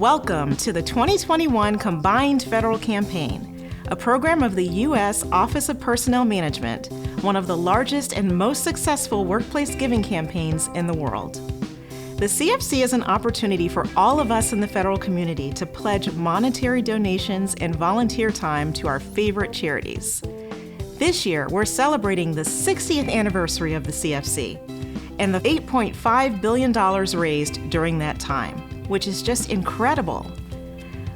Welcome to the 2021 Combined Federal Campaign, a program of the U.S. Office of Personnel Management, one of the largest and most successful workplace giving campaigns in the world. The CFC is an opportunity for all of us in the federal community to pledge monetary donations and volunteer time to our favorite charities. This year, we're celebrating the 60th anniversary of the CFC and the $8.5 billion raised during that time, which is just incredible.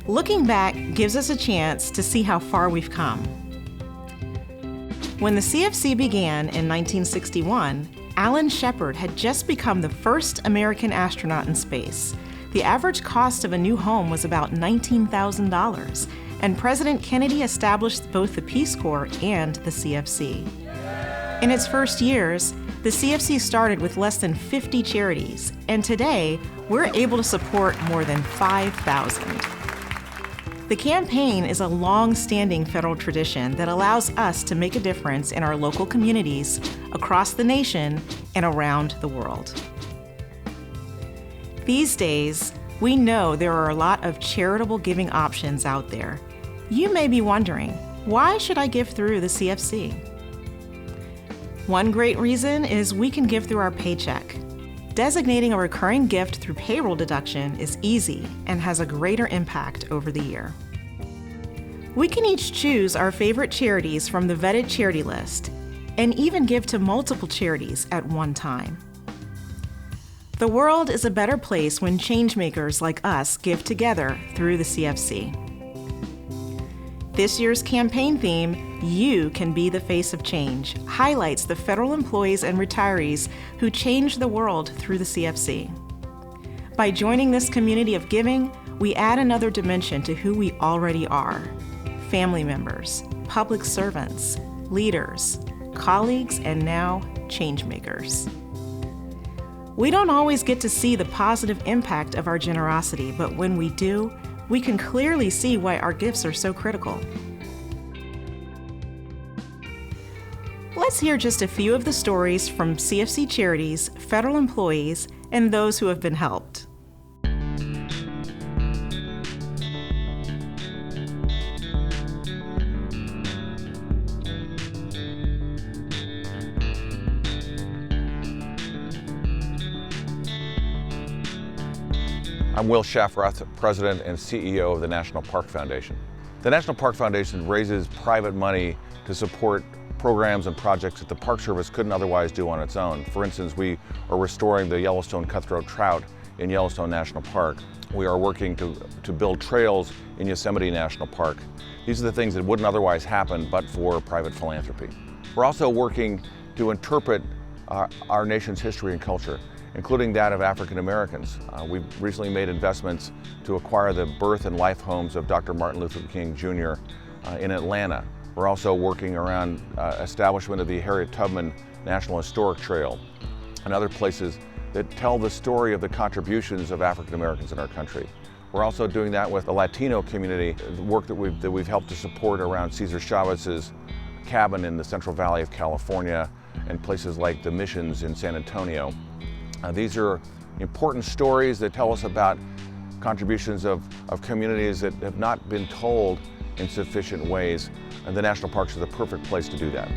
Looking back gives us a chance to see how far we've come. When the CFC began in 1961, Alan Shepard had just become the first American astronaut in space. The average cost of a new home was about $19,000, and President Kennedy established both the Peace Corps and the CFC. In its first years, the CFC started with less than 50 charities, and today, we're able to support more than 5,000. The campaign is a long-standing federal tradition that allows us to make a difference in our local communities, across the nation, and around the world. These days, we know there are a lot of charitable giving options out there. You may be wondering, why should I give through the CFC? One great reason is we can give through our paycheck. Designating a recurring gift through payroll deduction is easy and has a greater impact over the year. We can each choose our favorite charities from the vetted charity list and even give to multiple charities at one time. The world is a better place when changemakers like us give together through the CFC. This year's campaign theme, You Can Be the Face of Change, highlights the federal employees and retirees who change the world through the CFC. By joining this community of giving, we add another dimension to who we already are: family members, public servants, leaders, colleagues, and now changemakers. We don't always get to see the positive impact of our generosity, but when we do, we can clearly see why our gifts are so critical. Let's hear just a few of the stories from CFC charities, federal employees, and those who have been helped. I'm Will Shafroth, President and CEO of the National Park Foundation. The National Park Foundation raises private money to support programs and projects that the Park Service couldn't otherwise do on its own. For instance, we are restoring the Yellowstone cutthroat trout in Yellowstone National Park. We are working to build trails in Yosemite National Park. These are the things that wouldn't otherwise happen but for private philanthropy. We're also working to interpret our nation's history and culture, including that of African Americans. We've recently made investments to acquire the birth and life homes of Dr. Martin Luther King Jr. In Atlanta. We're also working around establishment of the Harriet Tubman National Historic Trail and other places that tell the story of the contributions of African Americans in our country. We're also doing that with the Latino community, the work that we've helped to support around Cesar Chavez's cabin in the Central Valley of California and places like the Missions in San Antonio. These are important stories that tell us about contributions of communities that have not been told in sufficient ways, and the national parks are the perfect place to do that.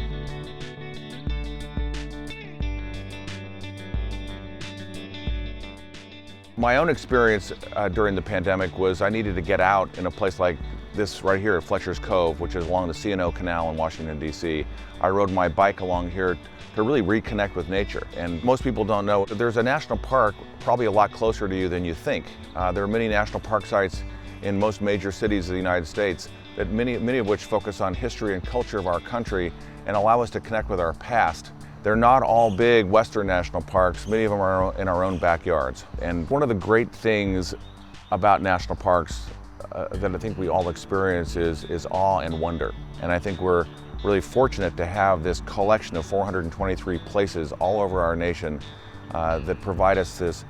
My own experience during the pandemic was I needed to get out in a place like this right here at Fletcher's Cove, which is along the C&O Canal in Washington, D.C. I rode my bike along here to really reconnect with nature. And most people don't know that there's a national park probably a lot closer to you than you think. There are many national park sites in most major cities of the United States, that many of which focus on history and culture of our country and allow us to connect with our past. They're not all big Western national parks. Many of them are in our own backyards. And one of the great things about national parks that I think we all experience is awe and wonder. And I think we're really fortunate to have this collection of 423 places all over our nation that provide us this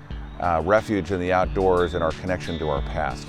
refuge in the outdoors and our connection to our past.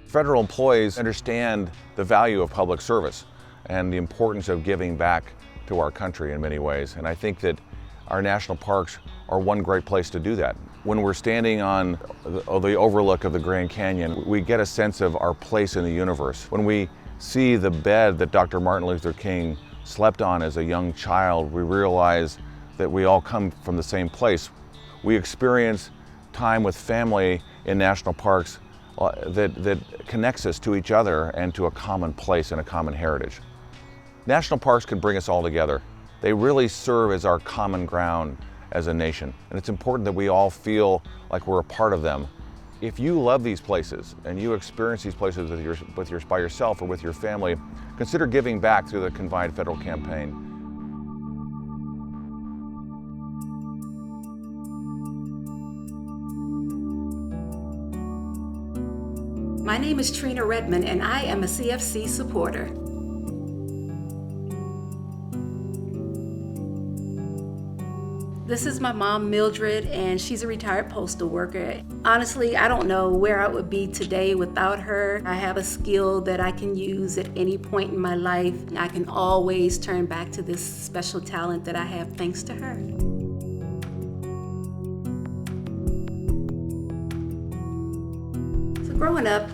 Federal employees understand the value of public service and the importance of giving back to our country in many ways. And I think that our national parks are one great place to do that. When we're standing on the overlook of the Grand Canyon, we get a sense of our place in the universe. When we see the bed that Dr. Martin Luther King slept on as a young child, we realize that we all come from the same place. We experience time with family in national parks that connects us to each other and to a common place and a common heritage. National parks can bring us all together. They really serve as our common ground as a nation, and it's important that we all feel like we're a part of them. If you love these places and you experience these places by yourself or with your family, consider giving back through the Confide Federal Campaign. My name is Trina Redmond, and I am a CFC supporter. This is my mom, Mildred, and she's a retired postal worker. Honestly, I don't know where I would be today without her. I have a skill that I can use at any point in my life. I can always turn back to this special talent that I have thanks to her. So growing up,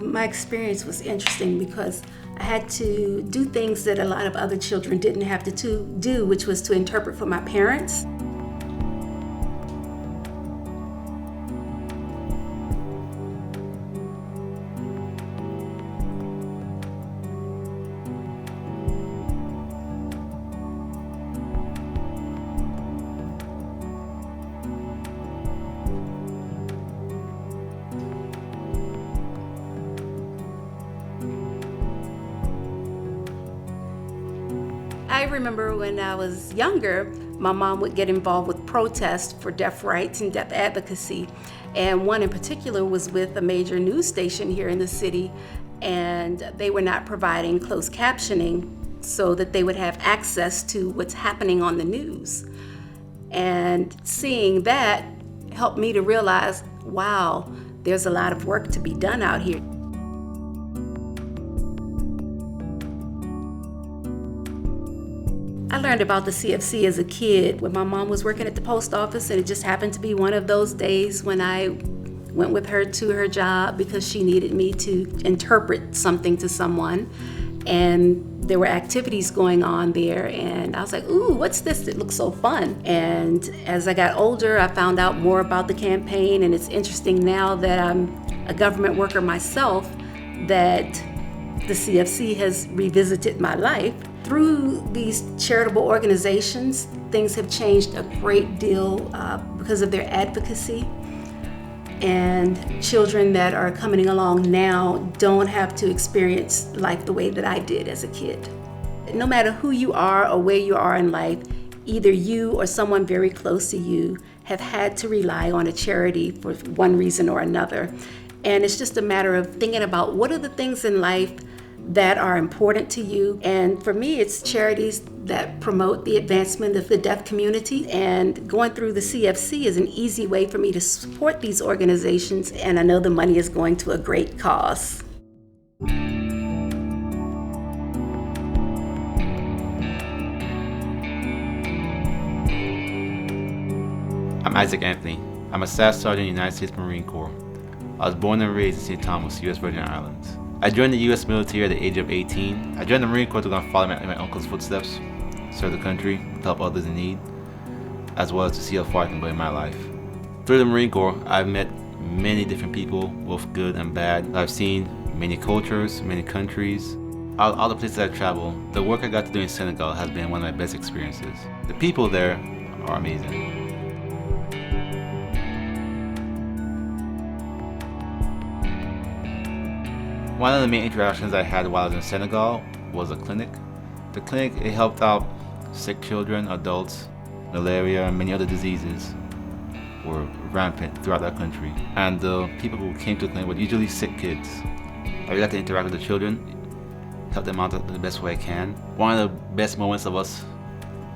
my experience was interesting because I had to do things that a lot of other children didn't have to do, which was to interpret for my parents. I remember when I was younger, my mom would get involved with protests for deaf rights and deaf advocacy. And one in particular was with a major news station here in the city, and they were not providing closed captioning so that they would have access to what's happening on the news. And seeing that helped me to realize, wow, there's a lot of work to be done out here. I learned about the CFC as a kid when my mom was working at the post office, and it just happened to be one of those days when I went with her to her job because she needed me to interpret something to someone. And there were activities going on there, and I was like, ooh, what's this? It looks so fun. And as I got older, I found out more about the campaign, and it's interesting now that I'm a government worker myself that the CFC has revisited my life. Through these charitable organizations, things have changed a great deal because of their advocacy. And children that are coming along now don't have to experience life the way that I did as a kid. No matter who you are or where you are in life, either you or someone very close to you have had to rely on a charity for one reason or another. And it's just a matter of thinking about what are the things in life that are important to you. And for me, it's charities that promote the advancement of the deaf community. And going through the CFC is an easy way for me to support these organizations. And I know the money is going to a great cause. I'm Isaac Anthony. I'm a Staff Sergeant in the United States Marine Corps. I was born and raised in St. Thomas, U.S. Virgin Islands. I joined the U.S. military at the age of 18. I joined the Marine Corps to go and follow my uncle's footsteps, serve the country, help others in need, as well as to see how far I can go in my life. Through the Marine Corps, I've met many different people, both good and bad. I've seen many cultures, many countries. All the places I've traveled, the work I got to do in Senegal has been one of my best experiences. The people there are amazing. One of the main interactions I had while I was in Senegal was a clinic. The clinic, it helped out sick children, adults. Malaria and many other diseases were rampant throughout that country. And the people who came to the clinic were usually sick kids. I really got to interact with the children, help them out the best way I can. One of the best moments of us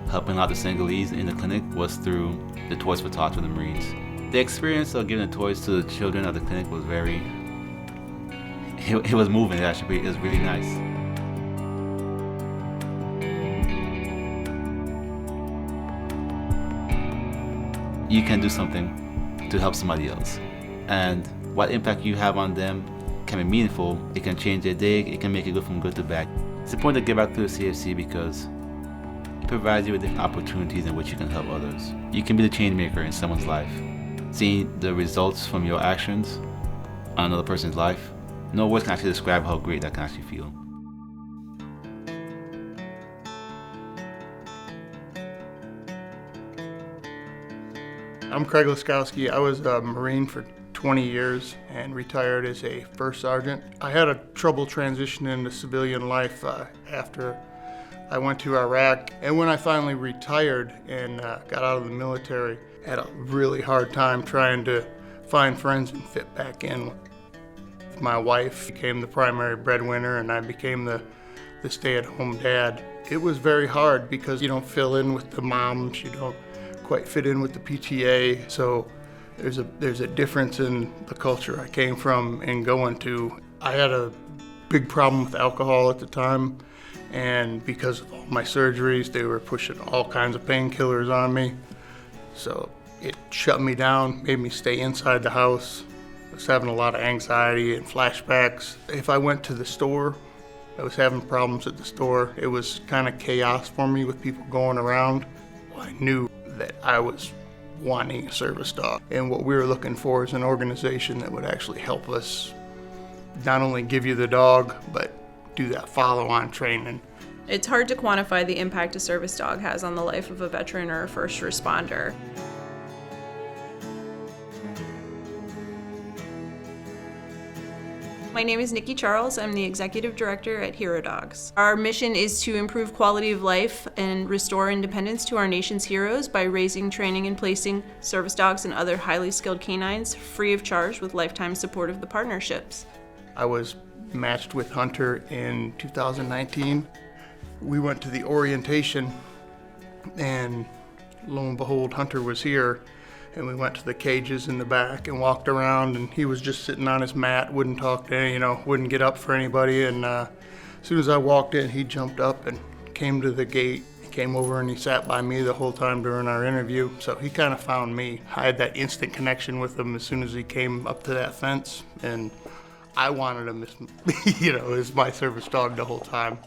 helping out the Senegalese in the clinic was through the Toys for Tots with the Marines. The experience of giving the toys to the children at the clinic was it was moving actually. It was really nice. you can do something to help somebody else. And what impact you have on them can be meaningful. It can change their day. It can make it go from good to bad. It's important to give back to the CFC because it provides you with different opportunities in which you can help others. You can be the change maker in someone's life. Seeing the results from your actions on another person's life, no words can actually describe how great that can actually feel. I'm Craig Laskowski. I was a Marine for 20 years and retired as a first sergeant. I had a trouble transitioning into civilian life after I went to Iraq. And when I finally retired and got out of the military, I had a really hard time trying to find friends and fit back in. My wife became the primary breadwinner and I became the stay-at-home dad. It was very hard because you don't fill in with the moms, you don't quite fit in with the PTA, so there's a difference in the culture I came from and going to. I had a big problem with alcohol at the time, and because of all my surgeries, they were pushing all kinds of painkillers on me. So it shut me down, made me stay inside the house. I was having a lot of anxiety and flashbacks. If I went to the store, I was having problems at the store. It was kind of chaos for me with people going around. I knew that I was wanting a service dog, and what we were looking for is an organization that would actually help us not only give you the dog, but do that follow-on training. It's hard to quantify the impact a service dog has on the life of a veteran or a first responder. My name is Nikki Charles. I'm the Executive Director at Hero Dogs. Our mission is to improve quality of life and restore independence to our nation's heroes by raising, training, and placing service dogs and other highly skilled canines free of charge with lifetime support of the partnerships. I was matched with Hunter in 2019. We went to the orientation, and lo and behold, Hunter was here. And we went to the cages in the back and walked around, and he was just sitting on his mat, wouldn't talk to any, wouldn't get up for anybody. And as soon as I walked in, he jumped up and came to the gate. He came over and he sat by me the whole time during our interview. So he kind of found me. I had that instant connection with him as soon as he came up to that fence, and I wanted him as, as my service dog the whole time.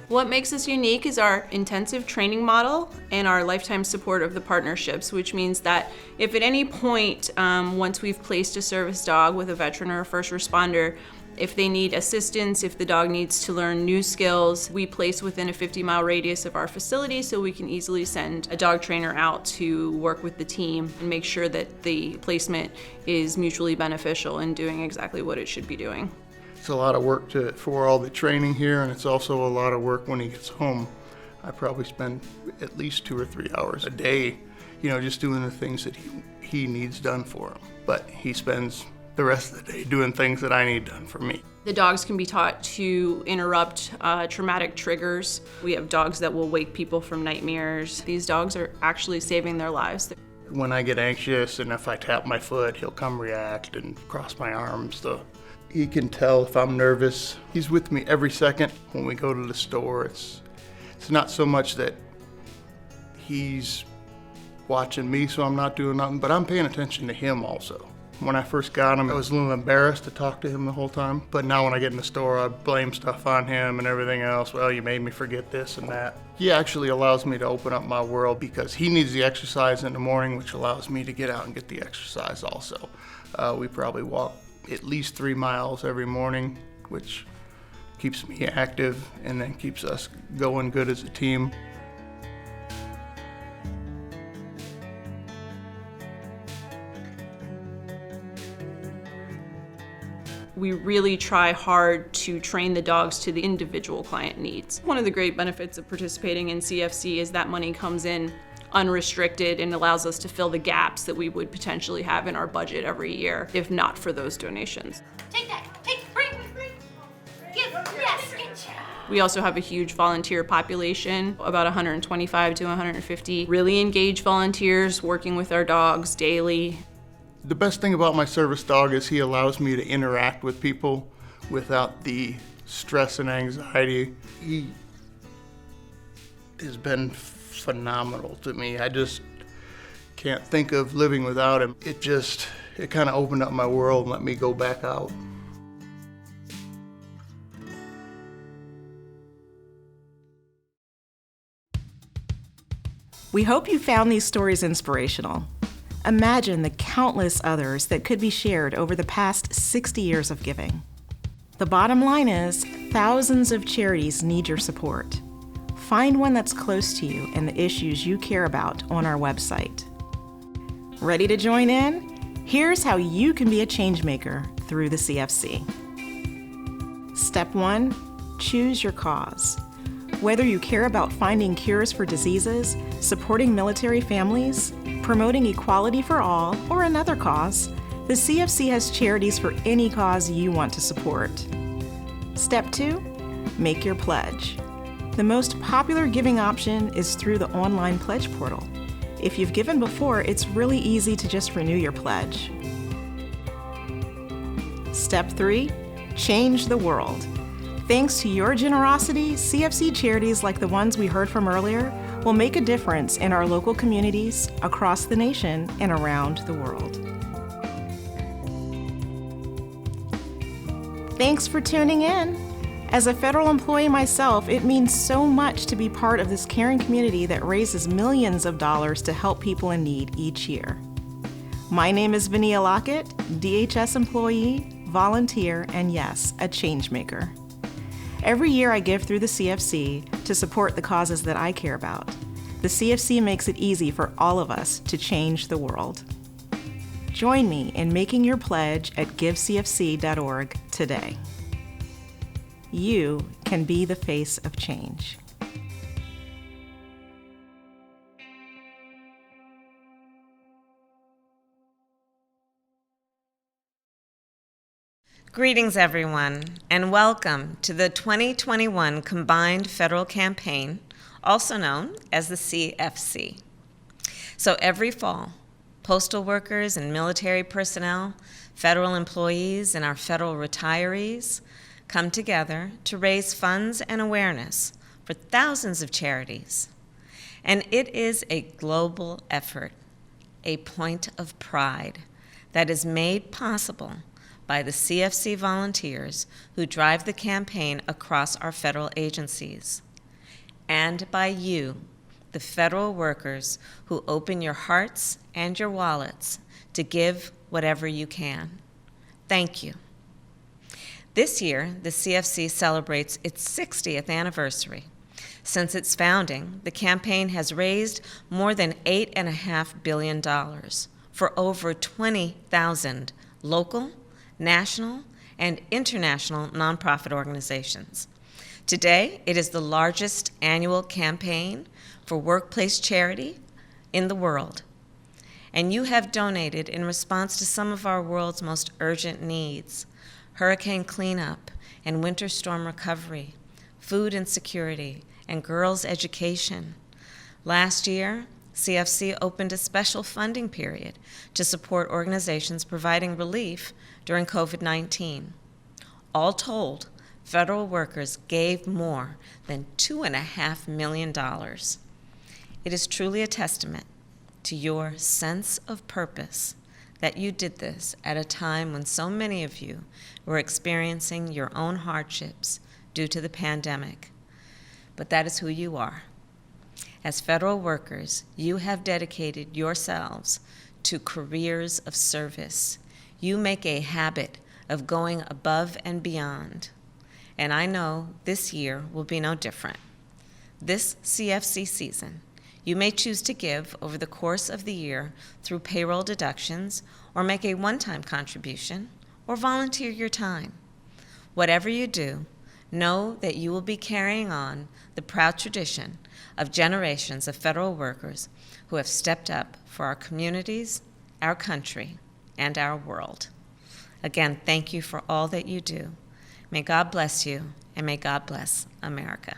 What makes us unique is our intensive training model and our lifetime support of the partnerships, which means that if at any point, once we've placed a service dog with a veteran or a first responder, if they need assistance, if the dog needs to learn new skills, we place within a 50-mile radius of our facility so we can easily send a dog trainer out to work with the team and make sure that the placement is mutually beneficial and doing exactly what it should be doing. It's a lot of work for all the training here, and it's also a lot of work when he gets home. I probably spend at least 2 or 3 hours a day, just doing the things that he needs done for him. But he spends the rest of the day doing things that I need done for me. The dogs can be taught to interrupt traumatic triggers. We have dogs that will wake people from nightmares. These dogs are actually saving their lives. When I get anxious and if I tap my foot, he'll come react and cross my arms. He can tell if I'm nervous. He's with me every second. When we go to the store, it's not so much that he's watching me so I'm not doing nothing, but I'm paying attention to him also. When I first got him, I was a little embarrassed to talk to him the whole time, but now when I get in the store, I blame stuff on him and everything else. Well, you made me forget this and that. He actually allows me to open up my world because he needs the exercise in the morning, which allows me to get out and get the exercise also. We probably walk at least 3 miles every morning, which keeps me active and then keeps us going good as a team. We really try hard to train the dogs to the individual client needs. One of the great benefits of participating in CFC is that money comes in unrestricted and allows us to fill the gaps that we would potentially have in our budget every year if not for those donations. Take that, bring. Give, yes, good job. We also have a huge volunteer population, about 125 to 150 really engaged volunteers working with our dogs daily. The best thing about my service dog is he allows me to interact with people without the stress and anxiety. He has been phenomenal to me. I just can't think of living without him. It kind of opened up my world and let me go back out. We hope you found these stories inspirational. Imagine the countless others that could be shared over the past 60 years of giving. The bottom line is, thousands of charities need your support. Find one that's close to you and the issues you care about on our website. Ready to join in? Here's how you can be a changemaker through the CFC. Step 1, choose your cause. Whether you care about finding cures for diseases, supporting military families, promoting equality for all, or another cause, the CFC has charities for any cause you want to support. Step 2, make your pledge. The most popular giving option is through the online pledge portal. If you've given before, it's really easy to just renew your pledge. Step 3, change the world. Thanks to your generosity, CFC charities like the ones we heard from earlier will make a difference in our local communities, across the nation, and around the world. Thanks for tuning in. As a federal employee myself, it means so much to be part of this caring community that raises millions of dollars to help people in need each year. My name is Vania Lockett, DHS employee, volunteer, and yes, a changemaker. Every year I give through the CFC to support the causes that I care about. The CFC makes it easy for all of us to change the world. Join me in making your pledge at givecfc.org today. You can be the face of change. Greetings, everyone, and welcome to the 2021 Combined Federal Campaign, also known as the CFC. So every fall, postal workers and military personnel, federal employees, and our federal retirees come together to raise funds and awareness for thousands of charities. And it is a global effort, a point of pride that is made possible by the CFC volunteers who drive the campaign across our federal agencies, and by you, the federal workers who open your hearts and your wallets to give whatever you can. Thank you. This year, the CFC celebrates its 60th anniversary. Since its founding, the campaign has raised more than $8.5 billion for over 20,000 local, national, and international nonprofit organizations. Today, it is the largest annual campaign for workplace charity in the world. And you have donated in response to some of our world's most urgent needs: hurricane cleanup and winter storm recovery, food insecurity, and girls' education. Last year, CFC opened a special funding period to support organizations providing relief during COVID-19. All told, federal workers gave more than $2.5 million. It is truly a testament to your sense of purpose that you did this at a time when so many of you were experiencing your own hardships due to the pandemic. But that is who you are. As federal workers, you have dedicated yourselves to careers of service. You make a habit of going above and beyond. And I know this year will be no different. This CFC season, you may choose to give over the course of the year through payroll deductions, or make a one-time contribution, or volunteer your time. Whatever you do, know that you will be carrying on the proud tradition of generations of federal workers who have stepped up for our communities, our country, and our world. Again, thank you for all that you do. May God bless you, and may God bless America.